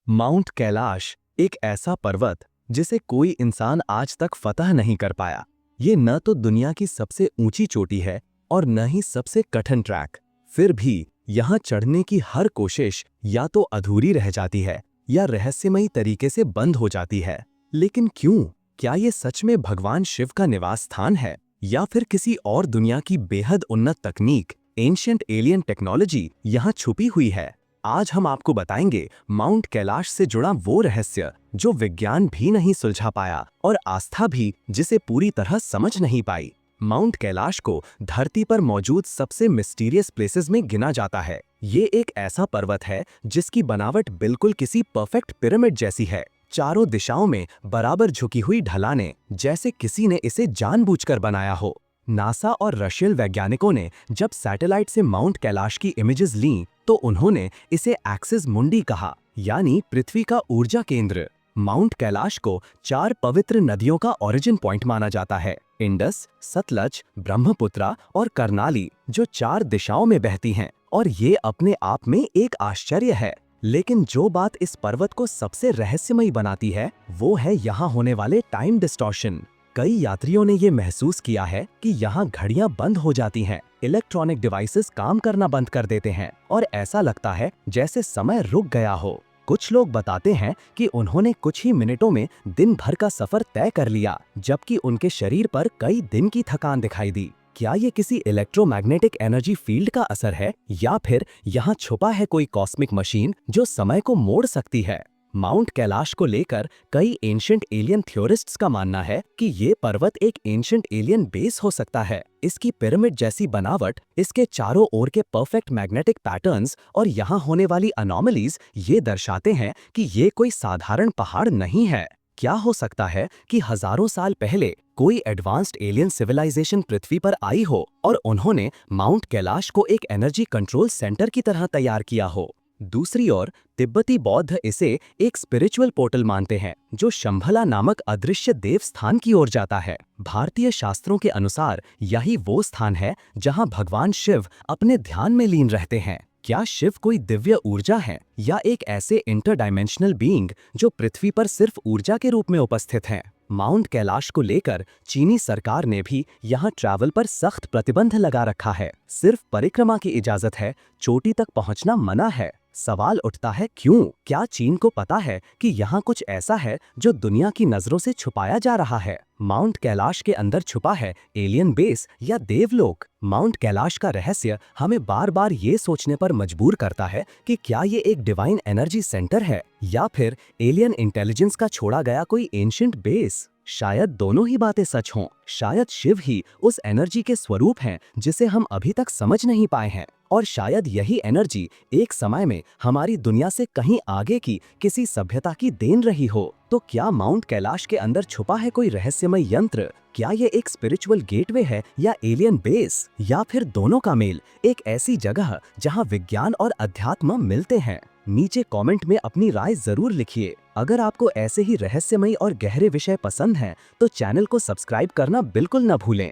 Mount Kailash एक ऐसा पर्वत जिसे कोई इंसान आज तक फतह नहीं कर पाया। ये न तो दुनिया की सबसे ऊंची चोटी है और न ही सबसे कठिन ट्रैक। फिर भी यहाँ चढ़ने की हर कोशिश या तो अधूरी रह जाती है या रहस्यमयी तरीके से बंद हो जाती है। लेकिन क्यों? क्या ये सच में भगवान शिव का निवास स्थान है या फिर किसी और दुनिया की बेहद उन्नत तकनीक, एंशिएंट एलियन टेक्नोलॉजी यहाँ छुपी हुई है? आज हम आपको बताएंगे माउंट कैलाश से जुड़ा वो रहस्य जो विज्ञान भी नहीं सुलझा पाया और आस्था भी जिसे पूरी तरह समझ नहीं पाई। माउंट कैलाश को धरती पर मौजूद सबसे मिस्टीरियस प्लेसेस में गिना जाता है। ये एक ऐसा पर्वत है जिसकी बनावट बिल्कुल किसी परफेक्ट पिरामिड जैसी है। चारों दिशाओं में बराबर झुकी हुई ढलानें, जैसे किसी ने इसे जानबूझकर बनाया हो। नासा और रशियन वैज्ञानिकों ने जब सैटेलाइट से माउंट कैलाश की इमेजेस लीं, तो उन्होंने इसे एक्सिस मुंडी कहा, यानी पृथ्वी का ऊर्जा केंद्र। माउंट कैलाश को 4 पवित्र नदियों का ओरिजिन पॉइंट माना जाता है: इंडस, सतलज, ब्रह्मपुत्रा और कर्नाली, जो 4 दिशाओं में बहती हैं। और ये अपने आप में एक आश्चर्य है। लेकिन जो बात इस पर्वत को सबसे रहस्यमयी बनाती है, वो है यहाँ होने वाले टाइम डिस्टॉर्शन। कई यात्रियों ने ये महसूस किया है कि यहाँ घड़ियां बंद हो जाती हैं, इलेक्ट्रॉनिक डिवाइसेस काम करना बंद कर देते हैं और ऐसा लगता है जैसे समय रुक गया हो। कुछ लोग बताते हैं कि उन्होंने कुछ ही मिनटों में दिन भर का सफर तय कर लिया, जबकि उनके शरीर पर कई दिन की थकान दिखाई दी। क्या ये किसी इलेक्ट्रोमैग्नेटिक एनर्जी फील्ड का असर है या फिर यहाँ छुपा है कोई कॉस्मिक मशीन जो समय को मोड़ सकती है? माउंट कैलाश को लेकर कई एंशिएंट एलियन थ्योरिस्ट्स का मानना है कि ये पर्वत एक एंशिएंट एलियन बेस हो सकता है। इसकी पिरामिड जैसी बनावट, इसके चारों ओर के परफेक्ट मैग्नेटिक पैटर्न्स और यहाँ होने वाली अनोमलीज ये दर्शाते हैं कि ये कोई साधारण पहाड़ नहीं है। क्या हो सकता है कि हजारों साल पहले कोई एडवांस्ड एलियन सिविलाइजेशन पृथ्वी पर आई हो और उन्होंने माउंट कैलाश को एक एनर्जी कंट्रोल सेंटर की तरह तैयार किया हो? दूसरी ओर तिब्बती बौद्ध इसे एक स्पिरिचुअल पोर्टल मानते हैं जो शंभला नामक अदृश्य देव स्थान की ओर जाता है। भारतीय शास्त्रों के अनुसार यही वो स्थान है जहां भगवान शिव अपने ध्यान में लीन रहते हैं। क्या शिव कोई दिव्य ऊर्जा है या एक ऐसे इंटरडायमेंशनल बीइंग जो पृथ्वी पर सिर्फ ऊर्जा के रूप में उपस्थित हैं? माउंट कैलाश को लेकर चीनी सरकार ने भी यहाँ ट्रैवल पर सख्त प्रतिबंध लगा रखा है। सिर्फ परिक्रमा की इजाजत है, चोटी तक पहुँचना मना है। सवाल उठता है, क्यों? क्या चीन को पता है कि यहाँ कुछ ऐसा है जो दुनिया की नजरों से छुपाया जा रहा है? माउंट कैलाश के अंदर छुपा है एलियन बेस या देवलोक? माउंट कैलाश का रहस्य हमें बार बार ये सोचने पर मजबूर करता है कि क्या ये एक डिवाइन एनर्जी सेंटर है या फिर एलियन इंटेलिजेंस का छोड़ा गया कोई एंशिएंट बेस? शायद दोनों ही बातें सच हों। शायद शिव ही उस एनर्जी के स्वरूप हैं जिसे हम अभी तक समझ नहीं पाए हैं, और शायद यही एनर्जी एक समय में हमारी दुनिया से कहीं आगे की किसी सभ्यता की देन रही हो। तो क्या माउंट कैलाश के अंदर छुपा है कोई रहस्यमय यंत्र? क्या ये एक स्पिरिचुअल गेटवे है या एलियन बेस, या फिर दोनों का मेल, एक ऐसी जगह जहां विज्ञान और अध्यात्म मिलते हैं? नीचे कमेंट में अपनी राय जरूर लिखिए। अगर आपको ऐसे ही रहस्यमयी और गहरे विषय पसंद हैं तो चैनल को सब्सक्राइब करना बिल्कुल न भूलें।